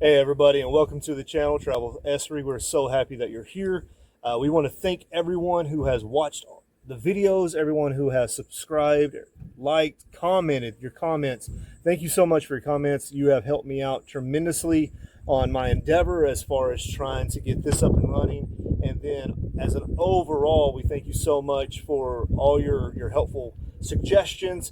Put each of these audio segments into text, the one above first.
Hey everybody, and welcome to the channel, TravelEssary. We're so happy that you're here. We want to thank everyone who has watched the videos, everyone who has subscribed, liked, commented, your comments. Thank you so much for your comments. You have helped me out tremendously on my endeavor as far as trying to get this up and running. And then as an overall, we thank you so much for all your helpful suggestions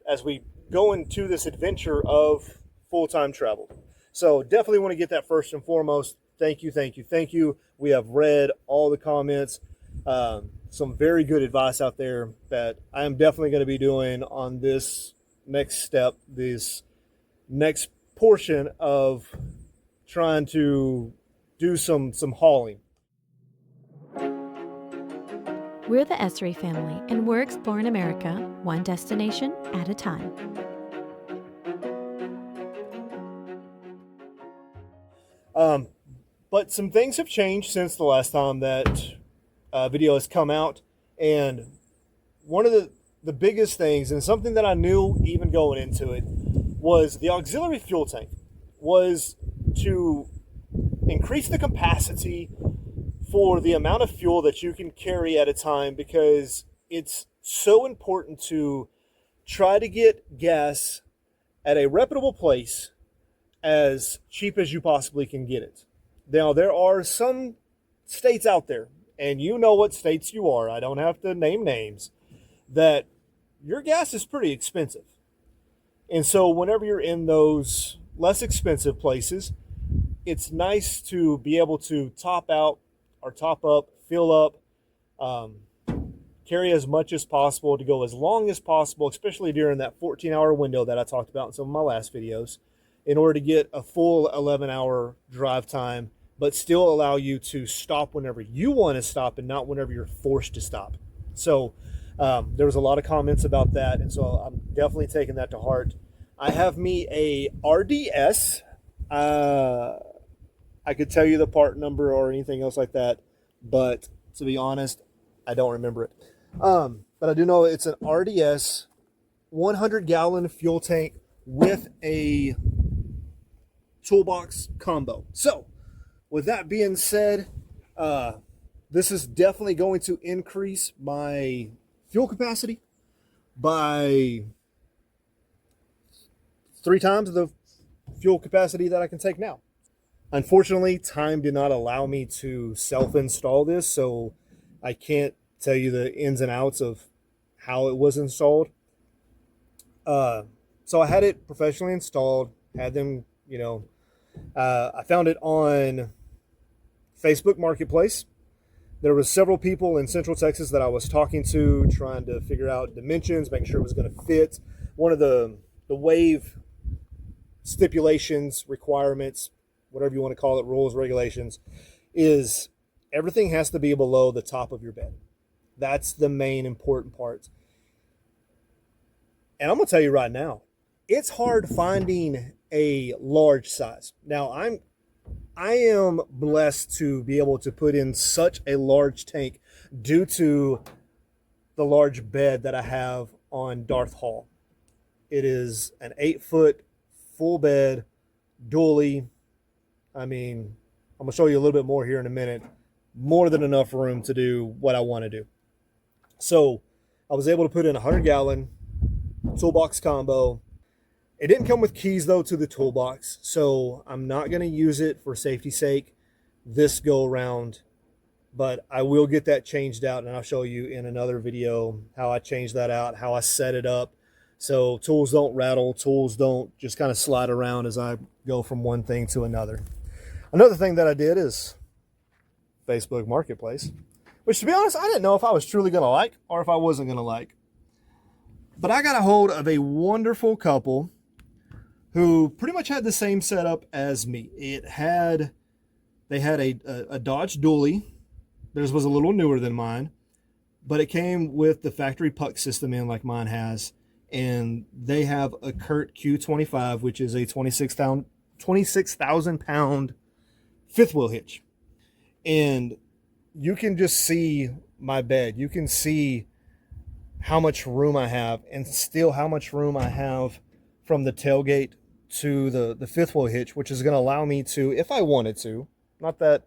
as we go into this adventure of full-time travel. So definitely want to get that first and foremost. Thank you, thank you, thank you. We have read all the comments. Some very good advice out there that I am definitely going to be doing on this next step, this next portion of trying to do some hauling. We're the Essary family, and we're exploring America one destination at a time. But some things have changed since the last time that video has come out. And one of the biggest things, and something that I knew even going into it, was the auxiliary fuel tank was to increase the capacity for the amount of fuel that you can carry at a time, because it's so important to try to get gas at a reputable place as cheap as you possibly can get it. Now, there are some states out there, and you know what states you are, I don't have to name names, that your gas is pretty expensive. And so whenever you're in those less expensive places, it's nice to be able to top out or top up, fill up, carry as much as possible to go as long as possible, especially during that 14-hour window that I talked about in some of my last videos, in order to get a full 11-hour drive time, but still allow you to stop whenever you want to stop and not whenever you're forced to stop. So there was a lot of comments about that, and so I'm definitely taking that to heart. I have me a RDS. I could tell you the part number or anything else like that, but to be honest, I don't remember it. But I do know it's an RDS 100-gallon fuel tank with a toolbox combo. So with that being said, this is definitely going to increase my fuel capacity by 3 times the fuel capacity that I can take now. Unfortunately, time did not allow me to self-install this, so I can't tell you the ins and outs of how it was installed. So I had it professionally installed, had them, I found it on Facebook Marketplace. There was several people in Central Texas that I was talking to, trying to figure out dimensions, making sure it was going to fit. One of the wave stipulations, requirements, whatever you want to call it, rules, regulations, is everything has to be below the top of your bed. That's the main important part. And I'm going to tell you right now, it's hard finding a large size. Now, I am blessed to be able to put in such a large tank due to the large bed that I have on Darth Haul. It is an 8-foot full bed, dually. I mean, I'm going to show you a little bit more here in a minute. More than enough room to do what I want to do. So I was able to put in a 100-gallon toolbox combo. It didn't come with keys, though, to the toolbox, so I'm not going to use it for safety's sake this go-around, but I will get that changed out, and I'll show you in another video how I changed that out, how I set it up, so tools don't rattle, tools don't just kind of slide around as I go from one thing to another. Another thing that I did is Facebook Marketplace, which, to be honest, I didn't know if I was truly going to like or if I wasn't going to like. But I got a hold of a wonderful couple who pretty much had the same setup as me. They had a Dodge Dually. Theirs was a little newer than mine, but it came with the factory puck system in like mine has. And they have a Kurt Q25, which is a 26,000 pound fifth wheel hitch. And you can just see my bed. You can see how much room I have, and still how much room I have from the tailgate to the fifth wheel hitch, which is going to allow me to, if I wanted to, not that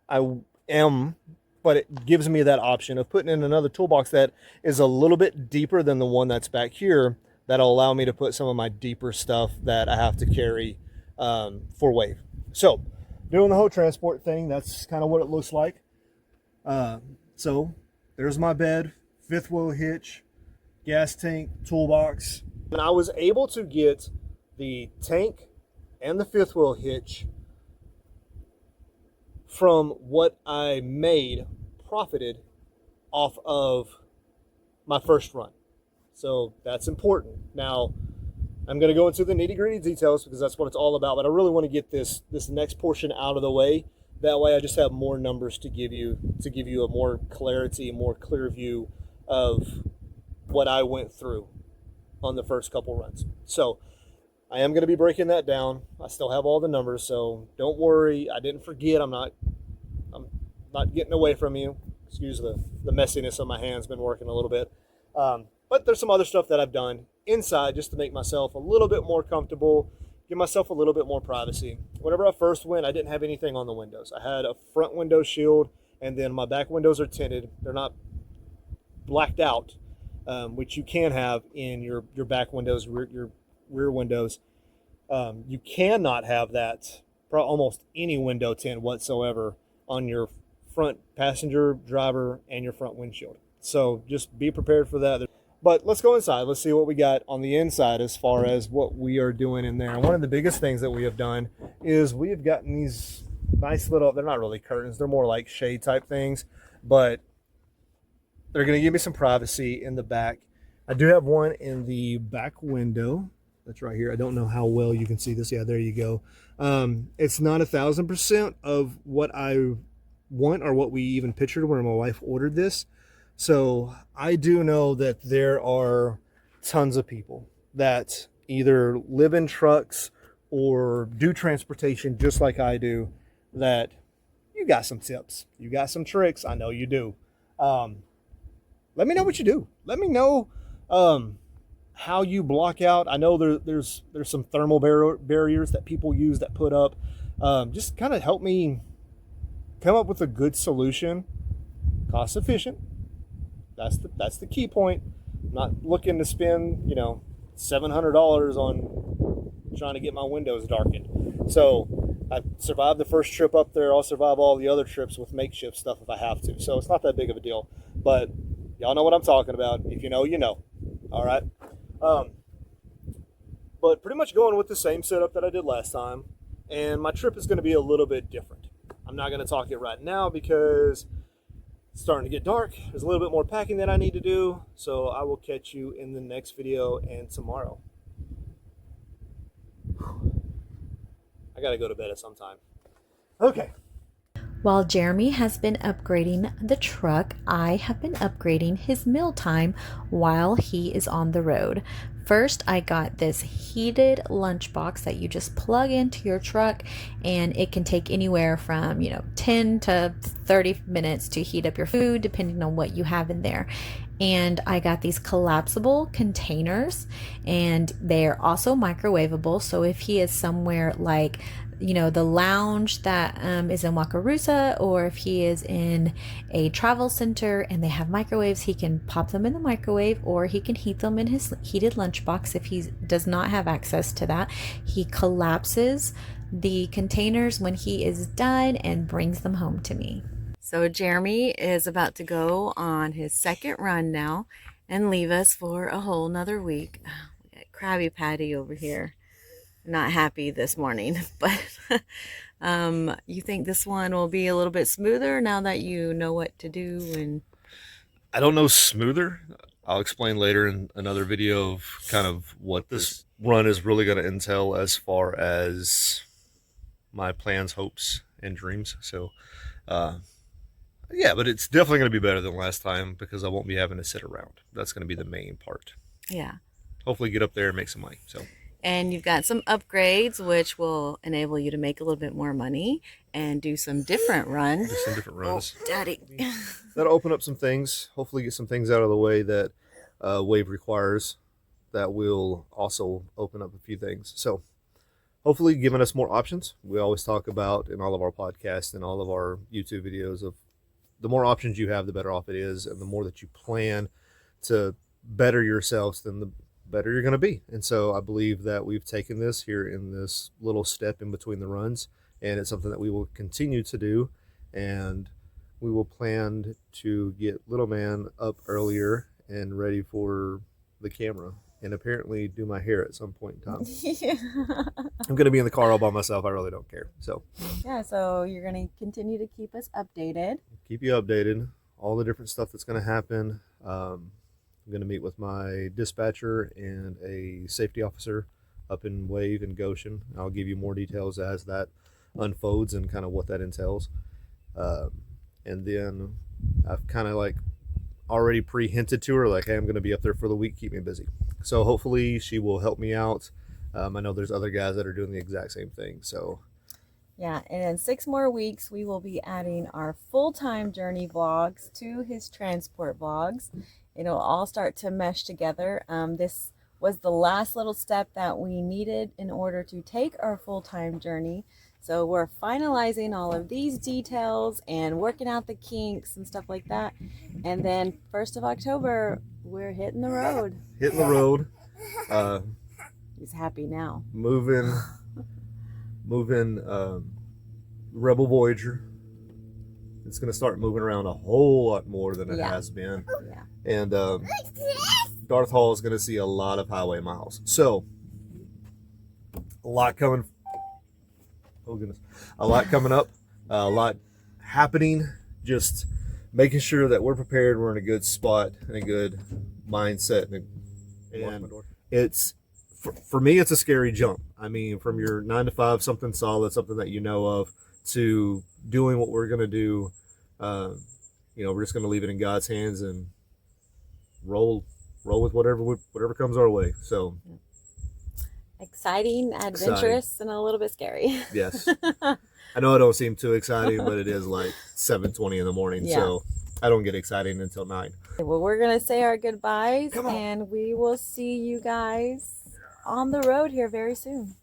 I am, but it gives me that option of putting in another toolbox that is a little bit deeper than the one that's back here. That'll allow me to put some of my deeper stuff that I have to carry for wave. So doing the whole transport thing, that's kind of what it looks like. So there's my bed, fifth wheel hitch, gas tank, toolbox. And I was able to get the tank and the fifth wheel hitch from what I profited off of my first run. So that's important. Now, I'm going to go into the nitty-gritty details because that's what it's all about, but I really want to get this next portion out of the way. That way I just have more numbers to give you a more clarity, a more clear view of what I went through on the first couple runs. So I am going to be breaking that down. I still have all the numbers, so don't worry. I didn't forget. I'm not getting away from you. Excuse the messiness of my hands. Been working a little bit. But there's some other stuff that I've done inside just to make myself a little bit more comfortable, give myself a little bit more privacy. Whenever I first went, I didn't have anything on the windows. I had a front window shield, and then my back windows are tinted. They're not blacked out, which you can have in your back windows, your rear windows. You cannot have that for almost any window tint whatsoever on your front passenger, driver, and your front windshield. So just be prepared for that. But let's go inside. Let's see what we got on the inside as far as what we are doing in there. And one of the biggest things that we have done is we have gotten these nice little, they're not really curtains, they're more like shade type things, but they're going to give me some privacy in the back. I do have one in the back window. That's right here. I don't know how well you can see this. Yeah, there you go. It's not 1,000% of what I want or what we even pictured when my wife ordered this. So I do know that there are tons of people that either live in trucks or do transportation just like I do, that you got some tips, you got some tricks. I know you do. Let me know what you do. Let me know how you block out. I know there's some thermal barriers that people use that put up. Just kind of help me come up with a good solution, cost efficient. That's the key point. I'm not looking to spend, $700 on trying to get my windows darkened. So I survived the first trip up there. I'll survive all the other trips with makeshift stuff if I have to. So it's not that big of a deal. But y'all know what I'm talking about. If you know, you know. All right. But pretty much going with the same setup that I did last time. And my trip is going to be a little bit different. I'm not going to talk it right now because it's starting to get dark. There's a little bit more packing that I need to do. So I will catch you in the next video and tomorrow. I got to go to bed at some time. Okay. While Jeremy has been upgrading the truck, I have been upgrading his mealtime while he is on the road. First, I got this heated lunchbox that you just plug into your truck, and it can take anywhere from 10 to 30 minutes to heat up your food depending on what you have in there. And I got these collapsible containers, and they're also microwavable. So if he is somewhere like the lounge that is in Wakarusa, or if he is in a travel center and they have microwaves, he can pop them in the microwave, or he can heat them in his heated lunchbox. If he does not have access to that, he collapses the containers when he is done and brings them home to me. So Jeremy is about to go on his second run now and leave us for a whole nother week. We got Krabby Patty over here. Not happy this morning, but you think this one will be a little bit smoother now that you know what to do? And I don't know smoother. I'll explain later in another video of kind of what this run is really going to entail as far as my plans, hopes, and dreams. So, yeah, but it's definitely going to be better than last time because I won't be having to sit around. That's going to be the main part. Yeah. Hopefully get up there and make some money. So. And you've got some upgrades, which will enable you to make a little bit more money and do some different runs. Do some different runs. Oh, Daddy. That'll open up some things. Hopefully get some things out of the way that Wave requires. That will also open up a few things. So hopefully giving us more options. We always talk about in all of our podcasts and all of our YouTube videos of the more options you have, the better off it is, and the more that you plan to better yourselves, then the better you're going to be. And so I believe that we've taken this here in this little step in between the runs, and it's something that we will continue to do. And we will plan to get little man up earlier and ready for the camera, and apparently do my hair at some point in time. Yeah. I'm going to be in the car all by myself. I really don't care. So Yeah, so you're going to continue to keep us updated. keep you updated. All the different stuff that's going to happen. I'm going to meet with my dispatcher and a safety officer up in Wave and Goshen. I'll give you more details as that unfolds and kind of what that entails. And then I've kind of like already pre-hinted to her, like, hey, I'm going to be up there for the week. Keep me busy. So hopefully she will help me out. I know there's other guys that are doing the exact same thing. So Yeah, and in 6 more weeks, we will be adding our full-time journey vlogs to his transport vlogs. It'll all start to mesh together. This was the last little step that we needed in order to take our full-time journey. So we're finalizing all of these details and working out the kinks and stuff like that. And then 1st of October, we're hitting the road. hitting the road, He's happy now. moving Rebel Voyager. It's going to start moving around a whole lot more than it Yeah. has been. Yeah. And Darth Haul is going to see a lot of highway miles. So a lot coming. Oh goodness, a lot coming up, a lot happening. Just making sure that we're prepared. We're in a good spot and a good mindset. And it's for me, it's a scary jump. I mean, from your 9 to 5, something solid, something that you know of, to doing what we're going to do. We're just going to leave it in God's hands and roll with whatever comes our way. So Exciting, adventurous, and a little bit scary. yes, I know it don't seem too exciting, but it is like 7:20 in the morning. Yeah. So I don't get exciting until 9. Well, we're going to say our goodbyes, Come on. and we will see you guys on the road here very soon.